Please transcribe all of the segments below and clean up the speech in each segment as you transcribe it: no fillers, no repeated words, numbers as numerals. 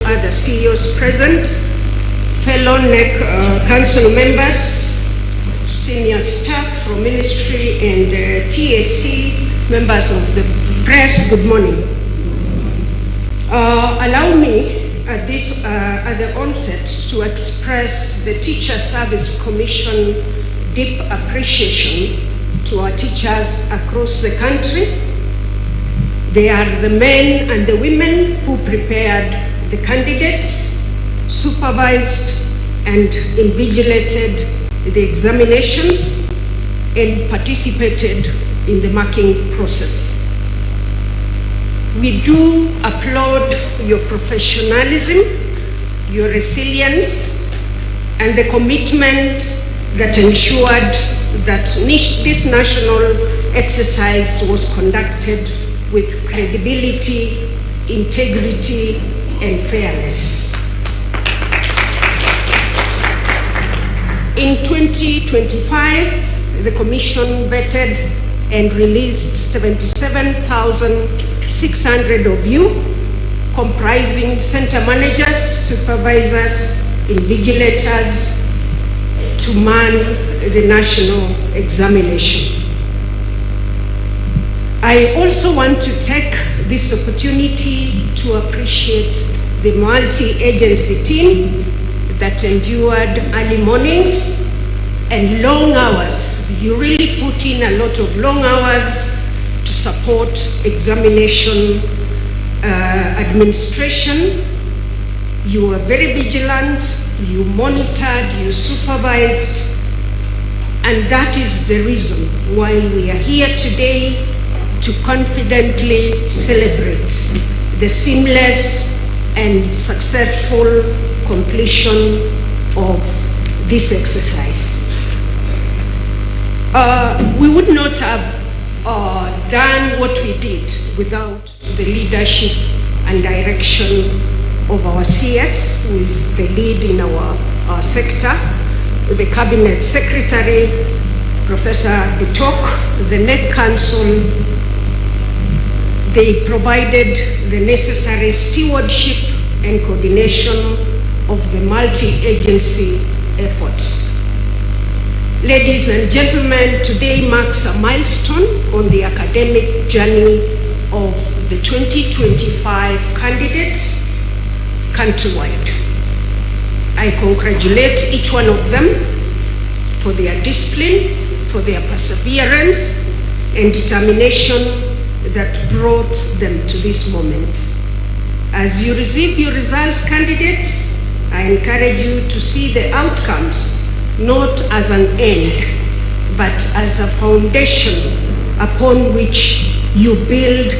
other CEOs present, fellow NEC council members, senior staff from ministry and Kcse, members of the press, good morning. Allow me at the onset to express the Teacher Service Commission deep appreciation to our teachers across the country. They are the men and the women who prepared the candidates, supervised and invigilated the examinations, and participated in the marking process. We do applaud your professionalism, your resilience, and the commitment that ensured that this national exercise was conducted with credibility, integrity, and fairness. In 2025, the Commission vetted and released 77,600 of you, comprising center managers, supervisors, invigilators, to man the national examination. I also want to take this opportunity to appreciate the multi-agency team that endured early mornings and long hours. You really put in a lot of long hours to support examination administration. You were very vigilant, you monitored, you supervised, and that is the reason why we are here today to confidently celebrate the seamless and successful completion of this exercise. We would not have done what we did without the leadership and direction of our CS, who is the lead in our sector, the Cabinet Secretary, Professor Bitok, the NEC Council. They provided the necessary stewardship and coordination of the multi-agency efforts. Ladies and gentlemen, today marks a milestone on the academic journey of the 2025 candidates countrywide. I congratulate each one of them for their discipline, for their perseverance and determination that brought them to this moment. As you receive your results, candidates, I encourage you to see the outcomes not as an end, but as a foundation upon which you build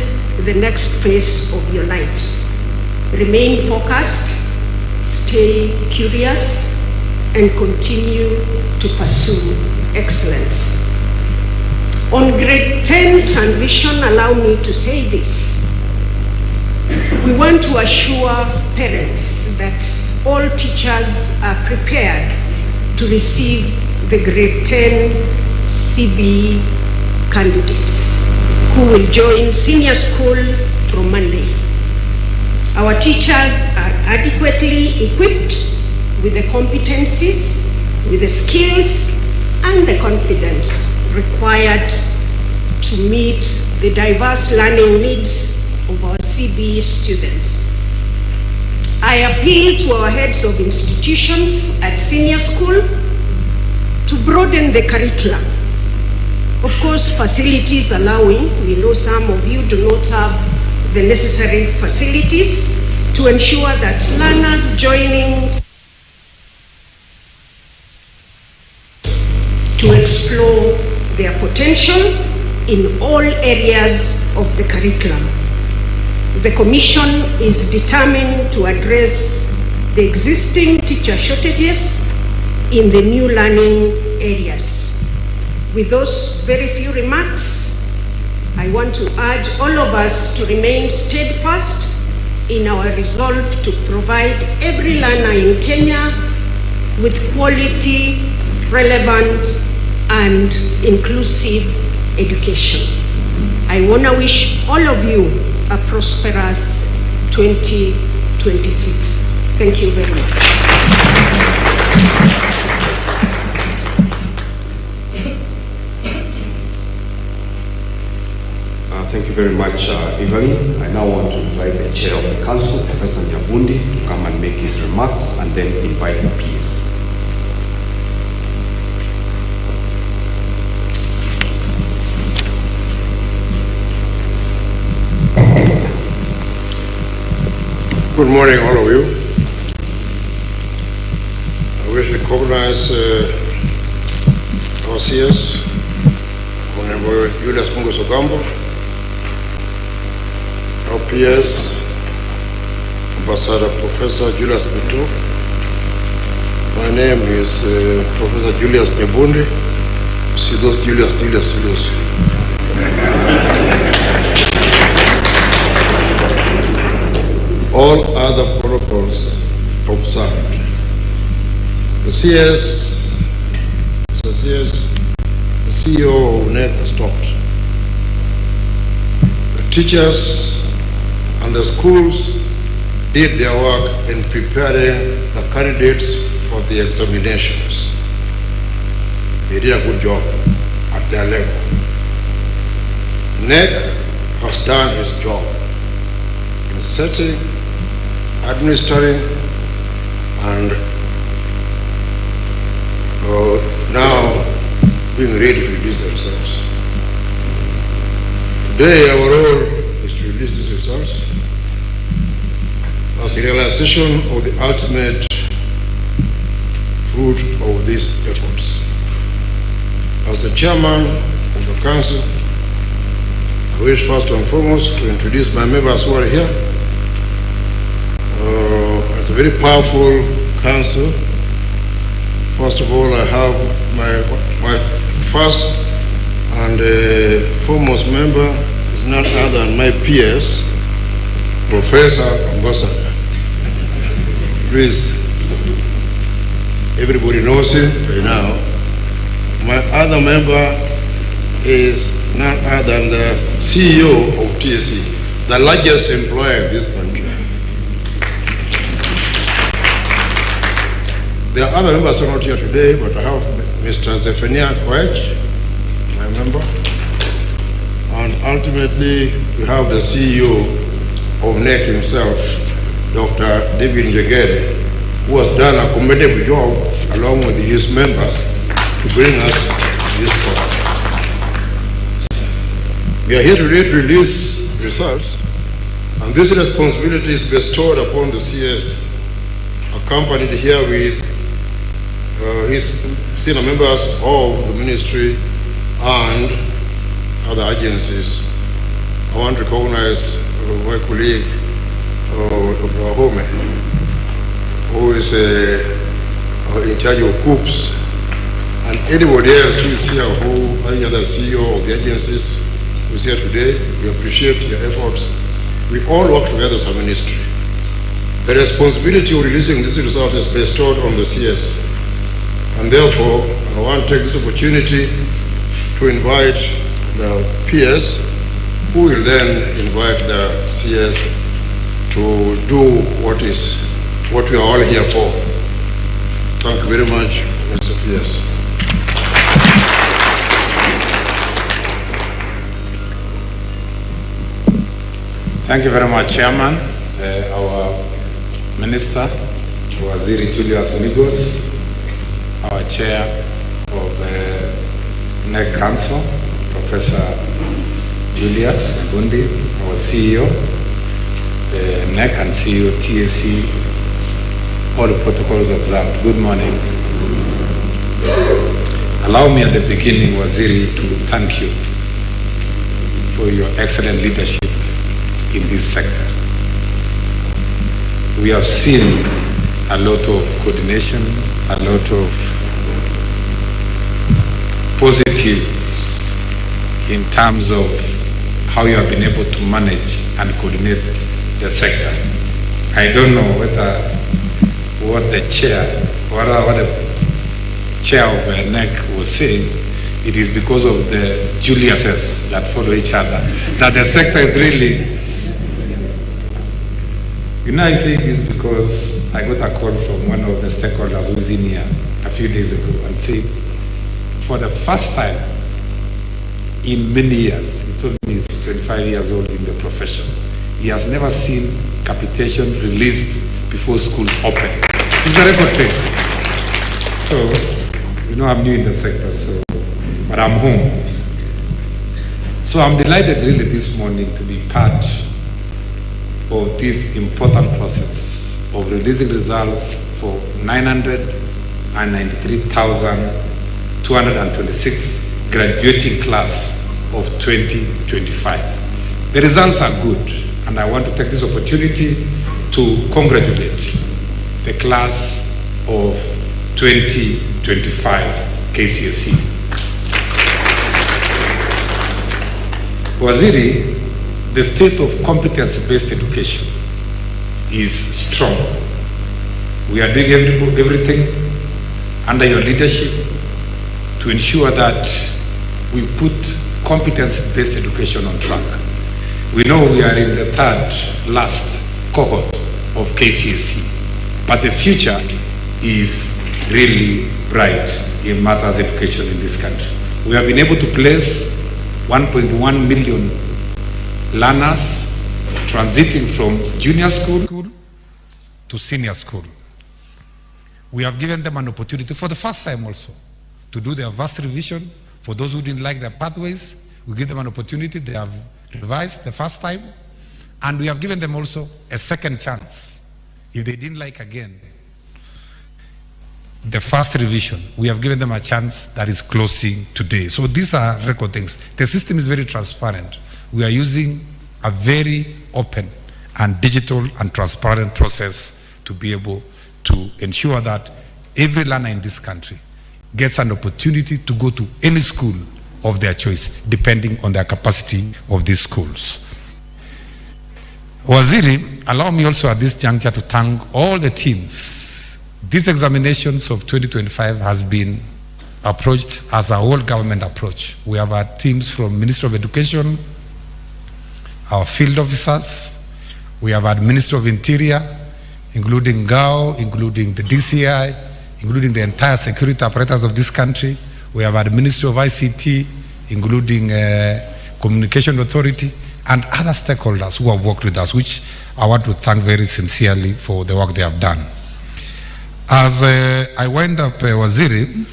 the next phase of your lives. Remain focused, stay curious, and continue to pursue excellence. On grade 10 transition, allow me to say this. We want to assure parents that all teachers are prepared to receive the grade 10 CBE candidates who will join senior school from Monday. Our teachers are adequately equipped with the competencies, with the skills, and the confidence required to meet the diverse learning needs of our CBE students. I appeal to our heads of institutions at senior school to broaden the curriculum. Of course, facilities allowing, we know some of you do not have the necessary facilities to ensure that learners joining to explore their potential in all areas of the curriculum. The Commission is determined to address the existing teacher shortages in the new learning areas. With those very few remarks, I want to urge all of us to remain steadfast in our resolve to provide every learner in Kenya with quality, relevant, and inclusive education. I want to wish all of you a prosperous 2025. 26. Thank you very much. Thank you very much, Evelyn. I now want to invite the Chair of the Council, Professor Nyabundi, to come and make his remarks, and then invite the PS. Good morning, all of you. I wish to recognize our CS, Honorable Julius Mungusogambo, our PS, Ambassador Professor Julius Bito. My name is Professor Julius Nyabundi. See those Julius. All other protocols observed. The CEO of NEC stopped. The teachers and the schools did their work in preparing the candidates for the examinations. They did a good job at their level. NEC has done its job in setting, administering, and now being ready to release the results. Today our role is to release these results as a realization of the ultimate fruit of these efforts. As the chairman of the council, I wish first and foremost to introduce my members who are here. It's a very powerful council. First of all, I have my first and foremost member is none other than my PS, Professor Ambassador. Please, everybody knows him right now. My other member is none other than the CEO of Kcse, the largest employer in this country. There are other members who are not here today, but I have Mr. Zephaniah Koech, my member, and ultimately we have the CEO of NEC himself, Dr. David Njegere, who has done a commendable job along with his members to bring us this far. We are here today to release results, and this responsibility is bestowed upon the CS, accompanied here with his senior members of the ministry and other agencies. I want to recognize my colleague, Dr. Home, who is in charge of COOPS, and anybody else who is here, any other CEO of the agencies who is here today. We appreciate your efforts. We all work together as a ministry. The responsibility of releasing these results is bestowed on the CS. And therefore, I want to take this opportunity to invite the PS, who will then invite the CS to do what we are all here for. Thank you very much, Mr. PS. Thank you very much, Chairman. Our Minister, Waziri Julius Migos, our Chair of NEC Council, Professor Julius Nyabundi, our CEO, NEC and CEO Kcse, all the protocols observed. Good morning. Allow me at the beginning, Waziri, to thank you for your excellent leadership in this sector. We have seen a lot of coordination, a lot of positives in terms of how you have been able to manage and coordinate the sector. I don't know what the chair of NEC was saying. It is because of the Juliuses that follow each other that the sector is really You know, I say this because I got a call from one of the stakeholders who was in here a few days ago and said, for the first time in many years, he told me he's 25 years old in the profession, he has never seen capitation released before schools open. It's a record thing. So, you know, I'm new in the sector, so, but I'm home. So I'm delighted really this morning to be part of this important process of releasing results for 993,226 graduating class of 2025. The results are good, and I want to take this opportunity to congratulate the class of 2025 Kcse. Waziri, the state of competence-based education is strong. We are doing everything under your leadership to ensure that we put competence-based education on track. We know we are in the third last cohort of Kcse, but the future is really bright in matters education in this country. We have been able to place 1.1 million learners transiting from junior school to senior school. We have given them an opportunity for the first time also to do their vast revision. For those who didn't like their pathways, we give them an opportunity. They have revised the first time, and we have given them also a second chance. If they didn't like again the first revision, we have given them a chance that is closing today. So these are record things. The system is very transparent. We are using a very open and digital and transparent process to be able to ensure that every learner in this country gets an opportunity to go to any school of their choice, depending on their capacity of these schools. Waziri, allow me also at this juncture to thank all the teams. These examinations of 2025 has been approached as a whole government approach. We have our teams from Ministry of Education, our field officers, we have our Ministry of Interior, including GAO, including the DCI, including the entire security apparatus of this country. We have our Ministry of ICT, including Communication Authority, and other stakeholders who have worked with us, which I want to thank very sincerely for the work they have done. As I wind up, Waziri,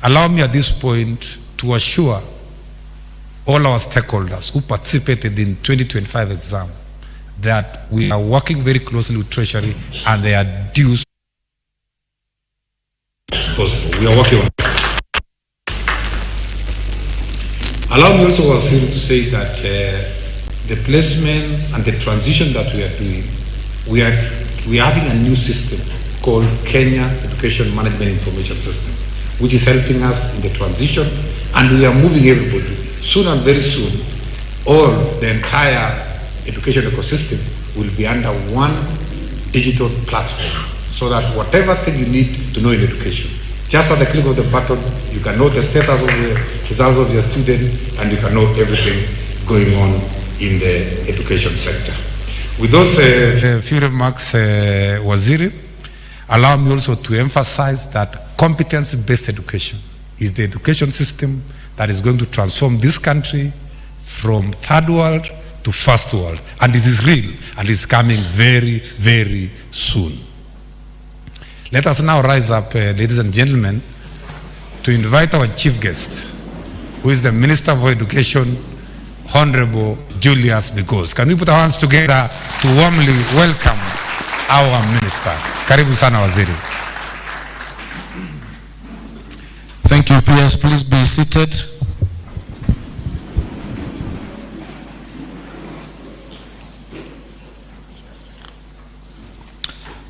allow me at this point to assure all our stakeholders who participated in 2025 exam that we are working very closely with Treasury and they are due as possible. We are working on it. Allow me also, Waziri, to say that the placements and the transition that we are doing, we are having a new system called Kenya Education Management Information System, which is helping us in the transition, and we are moving everybody. Soon and very soon, the entire education ecosystem will be under one digital platform, so that whatever thing you need to know in education, just at the click of the button, you can know the status of the results of your student, and you can know everything going on in the education sector. With those few remarks, Waziri, allow me also to emphasize that competence-based education is the education system that is going to transform this country from third world to first world. And it is real, and it's coming very, very soon. Let us now rise up, ladies and gentlemen, to invite our chief guest, who is the Minister for Education, Honorable Julius Because. Can we put our hands together to warmly welcome our Minister? Karibu sana, Waziri. Thank you, PS. Please be seated.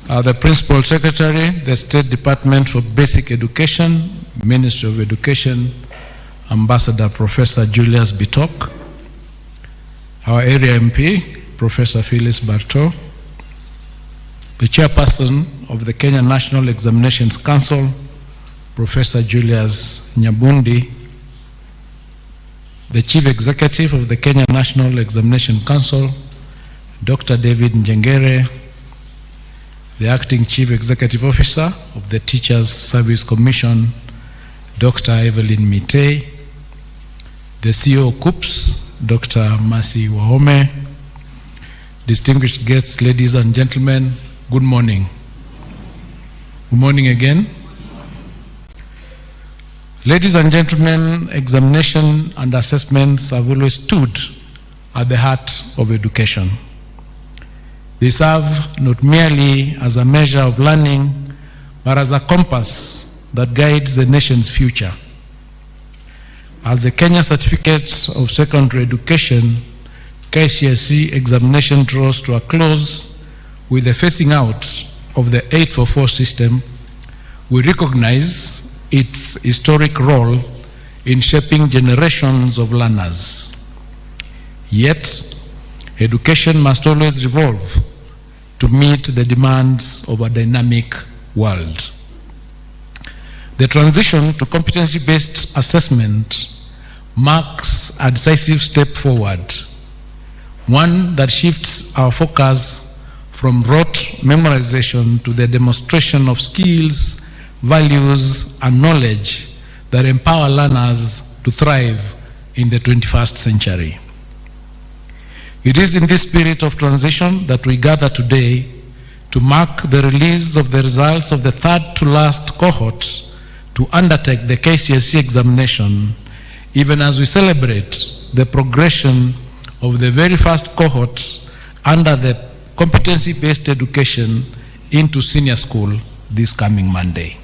The Principal Secretary, the State Department for Basic Education, Ministry of Education, Ambassador Professor Julius Bitok, our area MP, Professor Phyllis Bartow, the Chairperson of the Kenya National Examinations Council, Professor Julius Nyabundi, the Chief Executive of the Kenya National Examination Council, Dr. David Njengere, the Acting Chief Executive Officer of the Teachers Service Commission, Dr. Evelyn Mitei, the CEO of KUPS, Dr. Mercy Wahome, distinguished guests, ladies and gentlemen, good morning. Good morning again. Ladies and gentlemen, examination and assessments have always stood at the heart of education. They serve not merely as a measure of learning, but as a compass that guides the nation's future. As the Kenya Certificate of Secondary Education Kcse examination draws to a close with the phasing out of the 844 system, we recognize its historic role in shaping generations of learners. Yet, education must always evolve to meet the demands of a dynamic world. The transition to competency-based assessment marks a decisive step forward, one that shifts our focus from rote memorization to the demonstration of skills, values, and knowledge that empower learners to thrive in the 21st century. It is in this spirit of transition that we gather today to mark the release of the results of the third to last cohort to undertake the Kcse examination, even as we celebrate the progression of the very first cohort under the competency-based education into senior school this coming Monday.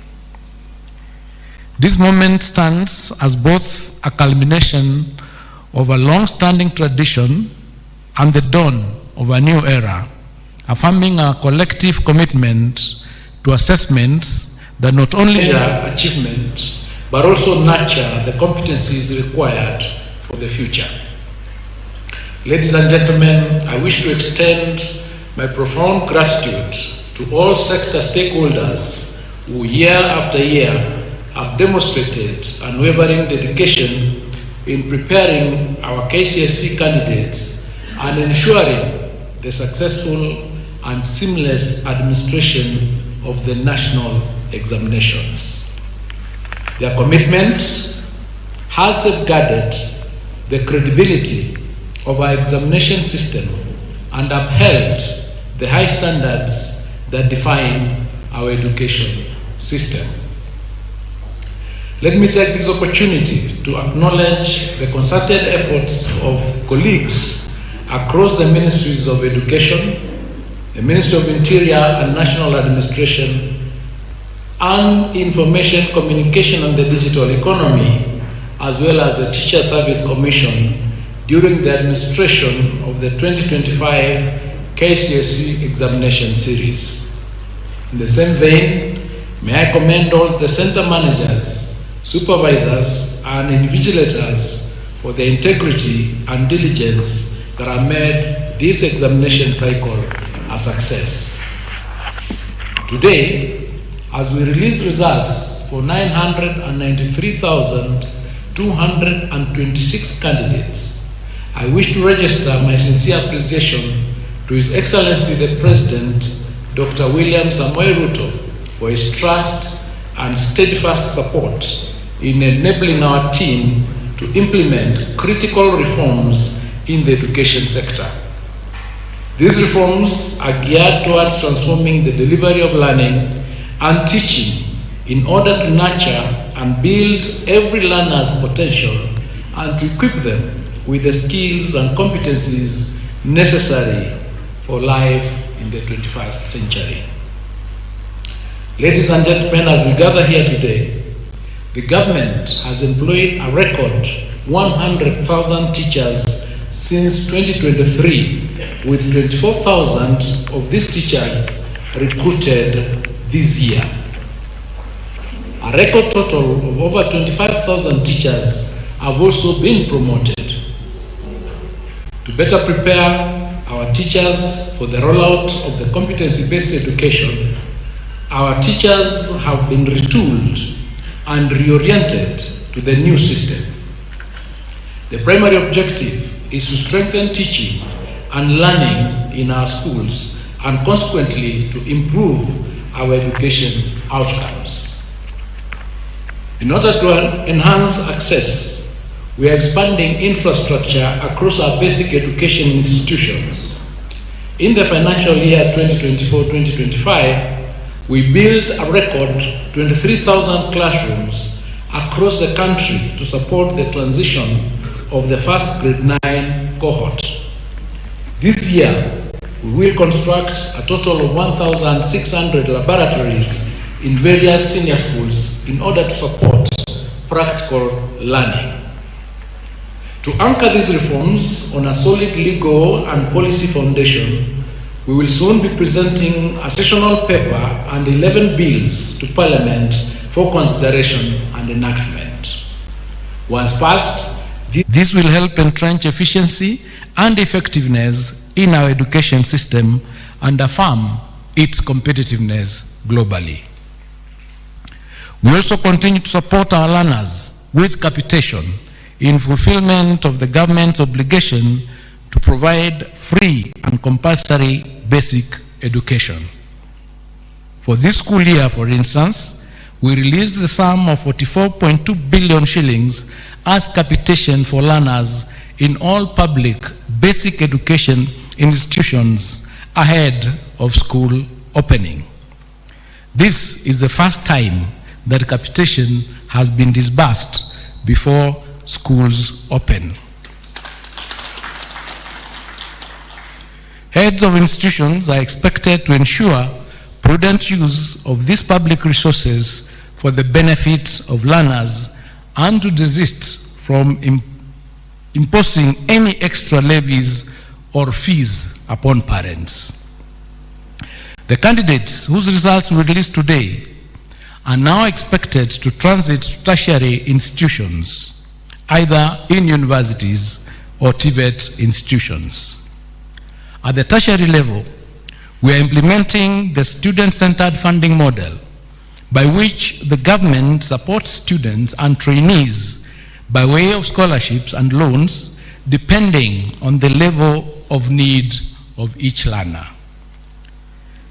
This moment stands as both a culmination of a long-standing tradition and the dawn of a new era, affirming our collective commitment to assessments that not only measure achievement, but also nurture the competencies required for the future. Ladies and gentlemen, I wish to extend my profound gratitude to all sector stakeholders who year after year have demonstrated unwavering dedication in preparing our Kcse candidates and ensuring the successful and seamless administration of the national examinations. Their commitment has safeguarded the credibility of our examination system and upheld the high standards that define our education system. Let me take this opportunity to acknowledge the concerted efforts of colleagues across the Ministries of Education, the Ministry of Interior and National Administration, and Information, Communication and the Digital Economy, as well as the Teacher Service Commission during the administration of the 2025 Kcse examination series. In the same vein, may I commend all the center managers, supervisors, and invigilators for the integrity and diligence that have made this examination cycle a success. Today, as we release results for 993,226 candidates, I wish to register my sincere appreciation to His Excellency the President, Dr. William Samoei Ruto, for his trust and steadfast support in enabling our team to implement critical reforms in the education sector. These reforms are geared towards transforming the delivery of learning and teaching in order to nurture and build every learner's potential and to equip them with the skills and competencies necessary for life in the 21st century. Ladies and gentlemen, as we gather here today, the government has employed a record 100,000 teachers since 2023, with 24,000 of these teachers recruited this year. A record total of over 25,000 teachers have also been promoted. To better prepare our teachers for the rollout of the competency-based education, our teachers have been retooled and reoriented to the new system. The primary objective is to strengthen teaching and learning in our schools and consequently to improve our education outcomes. In order to enhance access, we are expanding infrastructure across our basic education institutions. In the financial year 2024-2025, we built a record 23,000 classrooms across the country to support the transition of the first grade 9 cohort. This year, we will construct a total of 1,600 laboratories in various senior schools in order to support practical learning. To anchor these reforms on a solid legal and policy foundation, we will soon be presenting a sessional paper and 11 bills to Parliament for consideration and enactment. Once passed, this will help entrench efficiency and effectiveness in our education system and affirm its competitiveness globally. We also continue to support our learners with capitation in fulfillment of the government's obligation to provide free and compulsory basic education. For this school year, for instance, we released the sum of 44.2 billion shillings as capitation for learners in all public basic education institutions ahead of school opening. This is the first time that capitation has been disbursed before schools open. Heads of institutions are expected to ensure prudent use of these public resources for the benefit of learners and to desist from imposing any extra levies or fees upon parents. The candidates whose results we release today are now expected to transit to tertiary institutions, either in universities or TVET institutions. At the tertiary level, we are implementing the student-centered funding model by which the government supports students and trainees by way of scholarships and loans depending on the level of need of each learner.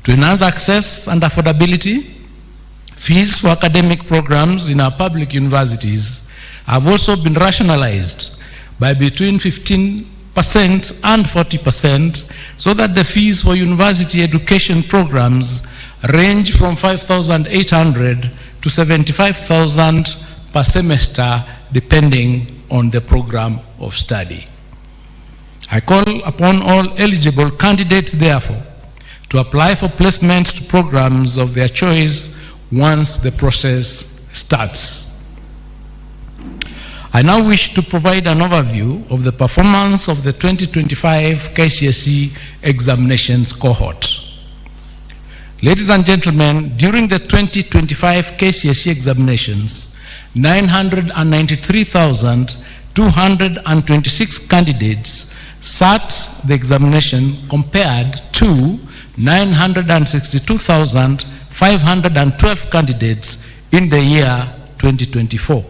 To enhance access and affordability, fees for academic programs in our public universities have also been rationalized by between 15% and 40%, so that the fees for university education programs range from 5,800 to 75,000 per semester, depending on the program of study. I call upon all eligible candidates, therefore, to apply for placement to programs of their choice once the process starts. I now wish to provide an overview of the performance of the 2025 Kcse examinations cohort. Ladies and gentlemen, during the 2025 Kcse examinations, 993,226 candidates sat the examination compared to 962,512 candidates in the year 2024.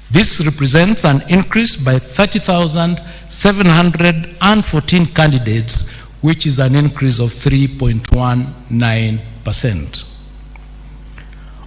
This represents an increase by 30,714 candidates, which is an increase of 3.19%.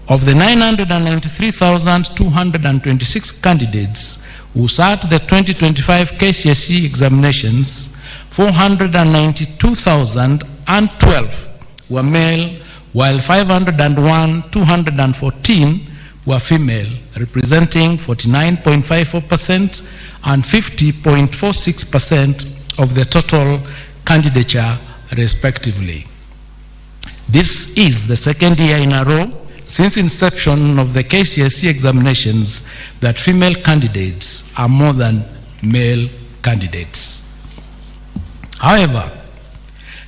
Of the 993,226 candidates who sat the 2025 Kcse examinations, 492,012 were male, while 501,214 were female, representing 49.54% and 50.46% of the total candidature, respectively. This is the second year in a row since inception of the Kcse examinations that female candidates are more than male candidates. However,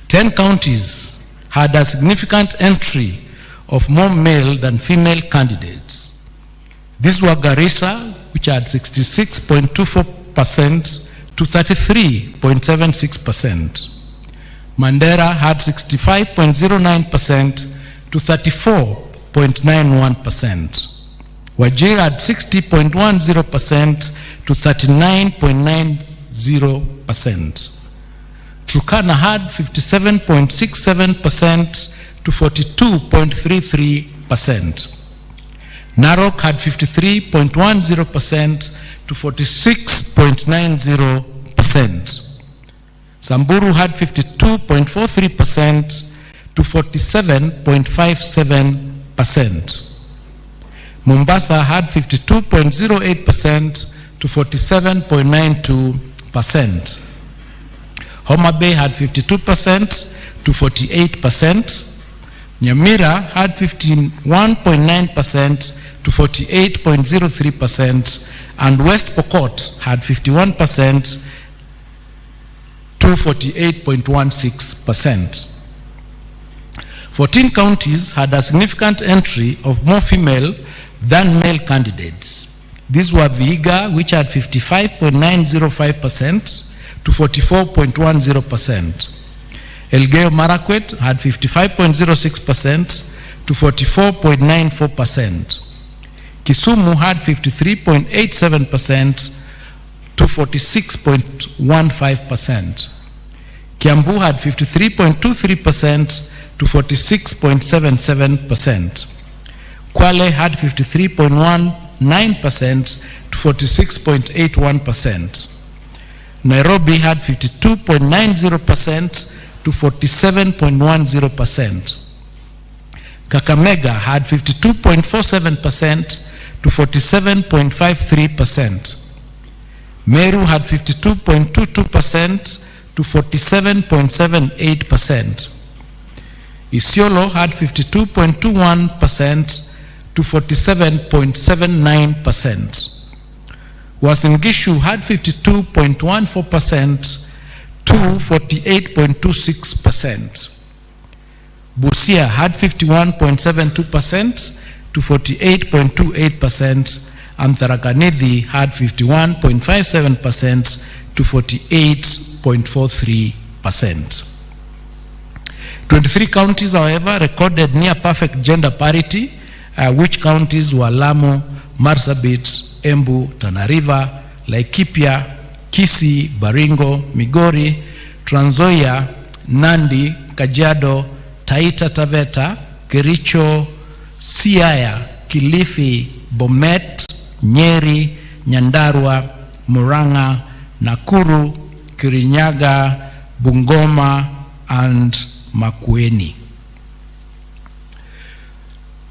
10 counties had a significant entry of more male than female candidates. These were Garissa, which had 66.24% to 33.76%. Mandera had 65.09% to 34.91%. Wajir had 60.10% to 39.90%. Turkana had 57.67% to 42.33%. Narok had 53.10% to 46.90%. Samburu had 52.43% to 47.57%. Mombasa had 52.08% to 47.92%. Homa Bay had 52% to 48%. Nyamira had 51.9% to 48.03%, and West Pokot had 51% to 48.16%. 14 counties had a significant entry of more female than male candidates. These were Vihiga, which had 55.905% to 44.10%. Elgeyo Marakwet had 55.06% to 44.94%. Kisumu had 53.87% to 46.15%. Kiambu had 53.23% to 46.77%. Kwale had 53.19% to 46.81%. Nairobi had 52.90% to 47.10%. Kakamega had 52.47% to 47.53%. Meru had 52.22% to 47.78%. Isiolo had 52.21% to 47.79%. Uasin Gishu had 52.14% to 48.26%. Busia had 51.72% to 48.28%, and Tharaka Nithi had 51.57% to 48.43%. 23 counties, however, recorded near perfect gender parity, which counties were Lamu, Marsabit, Embu, Tana River, Laikipia, Kcse, Baringo, Migori, Trans Nzoia, Nandi, Kajiado, Taita Taveta, Kericho, Siaya, Kilifi, Bomet, Nyeri, Nyandarua, Murang'a, Nakuru, Kirinyaga, Bungoma, and Makueni.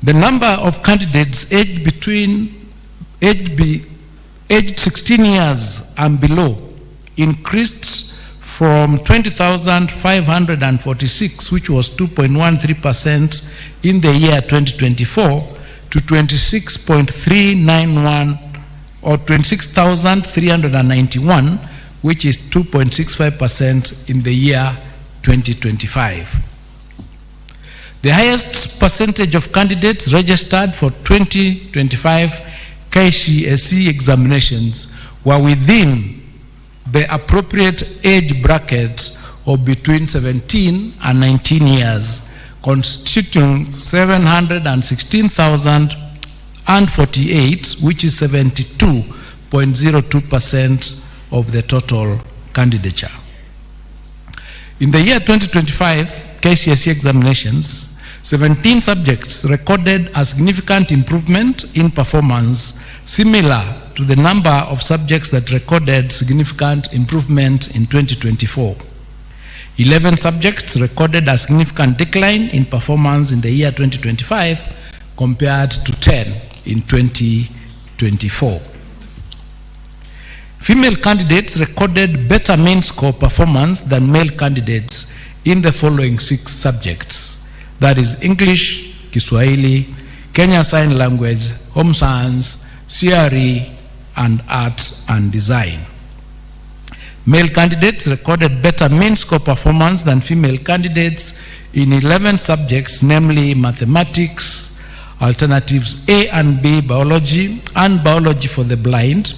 The number of candidates aged 16 years and below increased from 20,546, which was 2.13% in the year 2024, to 26.391 or 26,391, which is 2.65% in the year 2025. The highest percentage of candidates registered for 2025 Kcse examinations were within the appropriate age bracket of between 17 and 19 years, constituting 716,048, which is 72.02% of the total candidature. In the year 2025 Kcse examinations, 17 subjects recorded a significant improvement in performance, similar to the number of subjects that recorded significant improvement in 2024. 11 subjects recorded a significant decline in performance in the year 2025 compared to 10 in 2024. Female candidates recorded better mean score performance than male candidates in the following 6 subjects. That is English, Kiswahili, Kenya Sign Language, Home Science, CRE, and Arts and Design. Male candidates recorded better mean score performance than female candidates in 11 subjects, namely Mathematics, Alternatives A and B, Biology, and Biology for the Blind,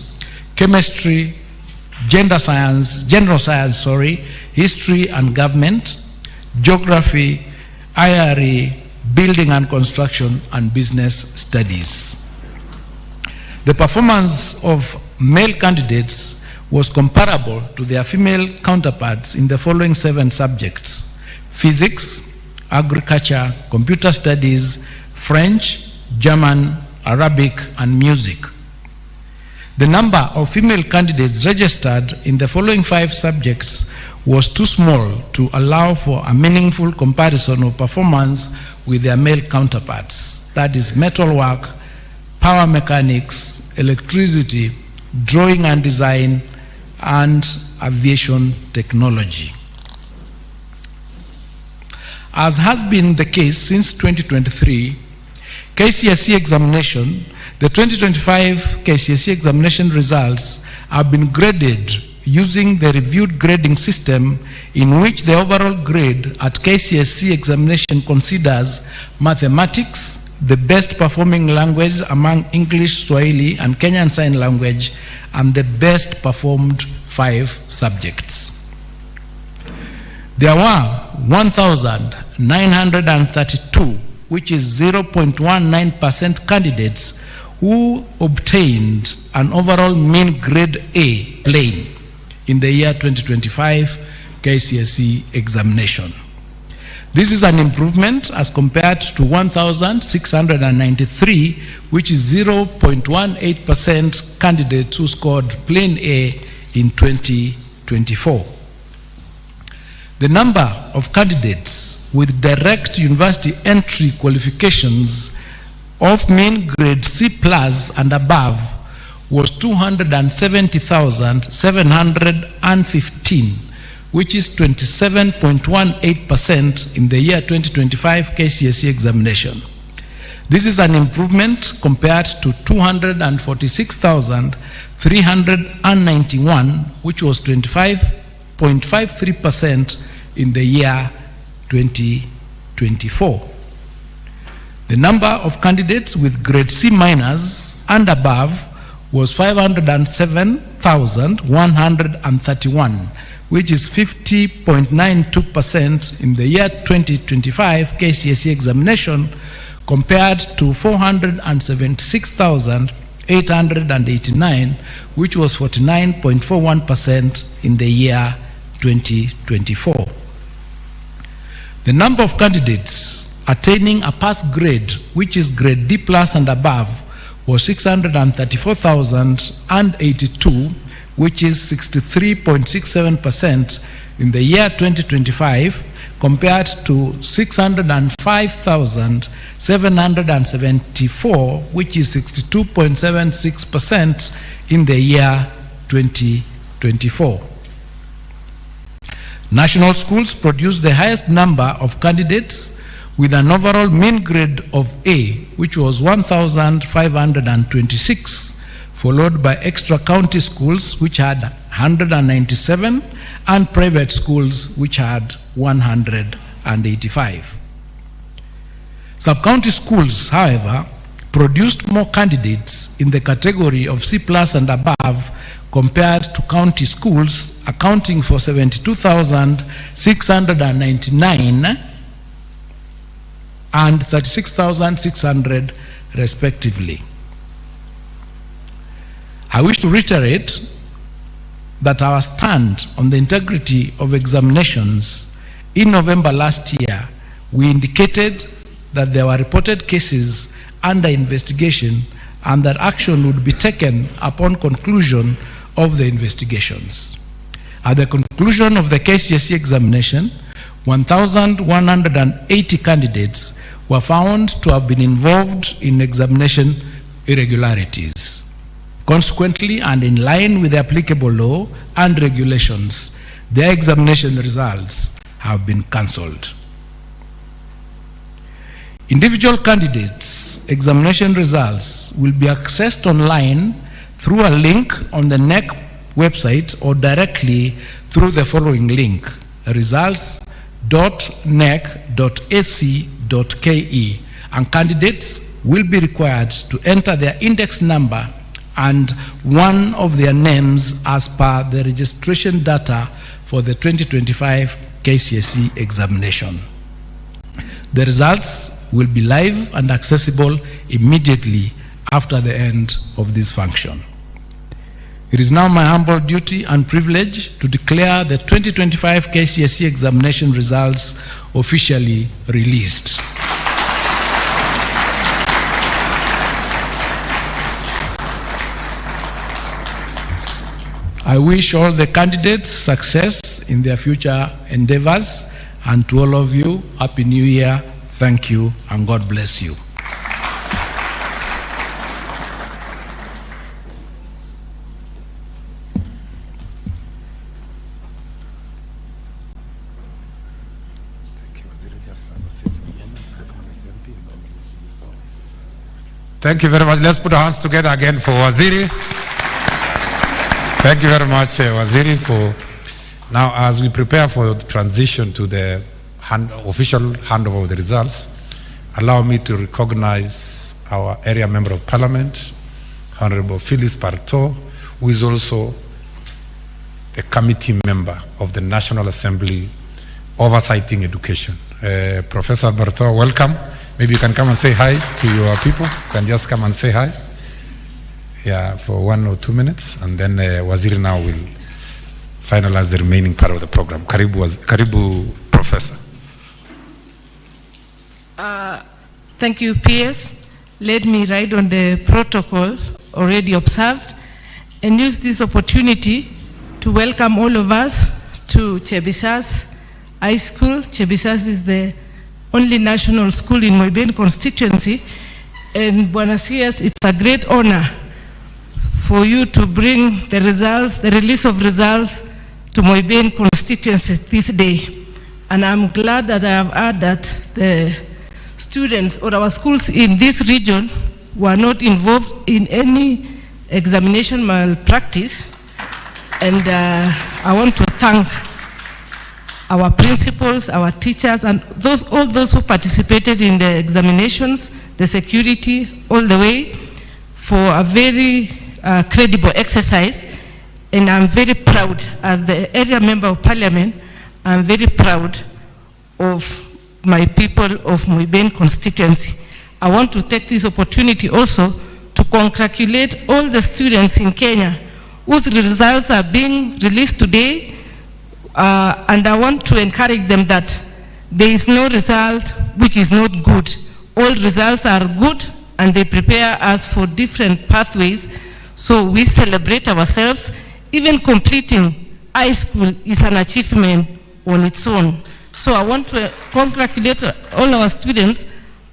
Chemistry, General Science, History and Government, Geography, IRE, Building and Construction, and Business Studies. The performance of male candidates was comparable to their female counterparts in the following 7 subjects: physics, agriculture, computer studies, French, German, Arabic, and music. The number of female candidates registered in the following 5 subjects was too small to allow for a meaningful comparison of performance with their male counterparts. That is metalwork, power mechanics, electricity, drawing and design, and aviation technology. As has been the case since 2023, Kcse examination, the 2025 Kcse examination results have been graded using the reviewed grading system in which the overall grade at Kcse examination considers mathematics, the best performing language among English, Swahili, and Kenyan Sign Language, and the best performed 5 subjects. There were 1,932, which is 0.19% candidates who obtained an overall mean grade A plain in the year 2025 Kcse examination. This is an improvement as compared to 1,693, which is 0.18% candidates who scored plain A in 2024. The number of candidates with direct university entry qualifications of mean grade C plus and above was 270,715, which is 27.18% in the year 2025 Kcse examination. This is an improvement compared to 246,391, which was 25.53% in the year 2024. The number of candidates with grade C minus and above was 507,131, which is 50.92% in the year 2025 Kcse examination, compared to 476,889, which was 49.41% in the year 2024. The number of candidates attaining a pass grade, which is grade D plus and above, was 634,082, which is 63.67% in the year 2025, compared to 605,774, which is 62.76% in the year 2024. National schools produced the highest number of candidates with an overall mean grade of A, which was 1,526, followed by extra county schools, which had 197, and private schools, which had 185. Sub-county schools, however, produced more candidates in the category of C plus and above compared to county schools, accounting for 72,699 and 36,600 respectively. I wish to reiterate that our stand on the integrity of examinations. In November last year, we indicated that there were reported cases under investigation and that action would be taken upon conclusion of the investigations. At the conclusion of the Kcse examination, 1,180 candidates were found to have been involved in examination irregularities. Consequently, and in line with the applicable law and regulations, their examination results have been cancelled. Individual candidates' examination results will be accessed online through a link on the NEC website or directly through the following link: results.nec.ac.ke, and candidates will be required to enter their index number and one of their names as per the registration data for the 2025 Kcse examination. The results will be live and accessible immediately after the end of this function. It is now my humble duty and privilege to declare the 2025 Kcse examination results officially released. I wish all the candidates success in their future endeavors, and to all of you, Happy New Year, thank you, and God bless you. Thank you very much. Let's put our hands together again for Waziri. Thank you very much, Waziri, for now as we prepare for the transition to the official handover of the results. Allow me to recognize our area member of parliament, Honorable Phyllis Parto, who is also the committee member of the National Assembly Oversighting Education. Professor Parto, welcome. Maybe you can come and say hi to your people. You can just come and say hi. Yeah, for 1 or 2 minutes, and then Waziri now will finalize the remaining part of the program. Karibu, Professor. Thank you, PS. Let me ride on the protocol already observed and use this opportunity to welcome all of us to Kcse High School. Kcse is the only national school in Moiben constituency, and Bwana CS, it's a great honor for you to bring the results, the release of results to Moiben constituency this day. And I'm glad that I have heard that the students or our schools in this region were not involved in any examination malpractice. And I want to thank our principals, our teachers, and all those who participated in the examinations, the security, all the way, for a very credible exercise. And I'm very proud, as the area member of parliament, I'm very proud of my people of Moiben constituency. I want to take this opportunity also to congratulate all the students in Kenya whose results are being released today. And I want to encourage them that there is no result which is not good. All results are good, and they prepare us for different pathways. So we celebrate ourselves. Even completing high school is an achievement on its own. So I want to congratulate all our students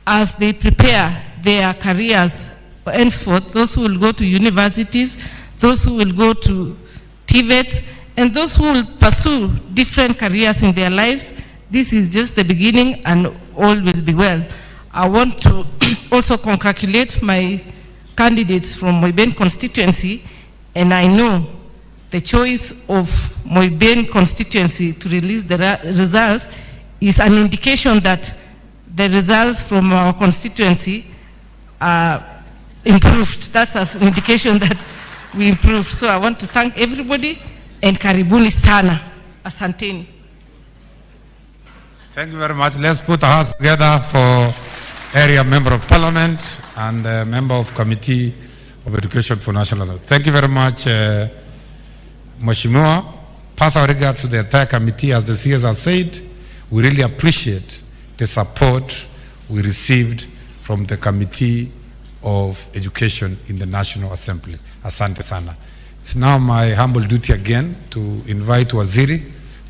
as they prepare their careers henceforth, those who will go to universities, those who will go to TVETs, and those who will pursue different careers in their lives. This is just the beginning, and all will be well. I want to also congratulate my candidates from Moiben constituency, and I know the choice of Moiben constituency to release the results is an indication that the results from our constituency are improved. That's an indication that we improved. So I want to thank everybody, and karibuni sana. Asanteni. Thank you very much. Let's put our hands together for area member of parliament and member of committee of education for national. Thank you very much, Mheshimiwa. Pass our regards to the entire committee. As the CS has said, we really appreciate the support we received from the Committee of Education in the National Assembly. Asante sana. It's now my humble duty again to invite Waziri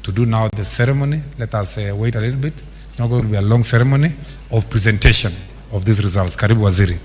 to do now the ceremony. Let us wait a little bit. It's not going to be a long ceremony of presentation of these results. Karibu Waziri.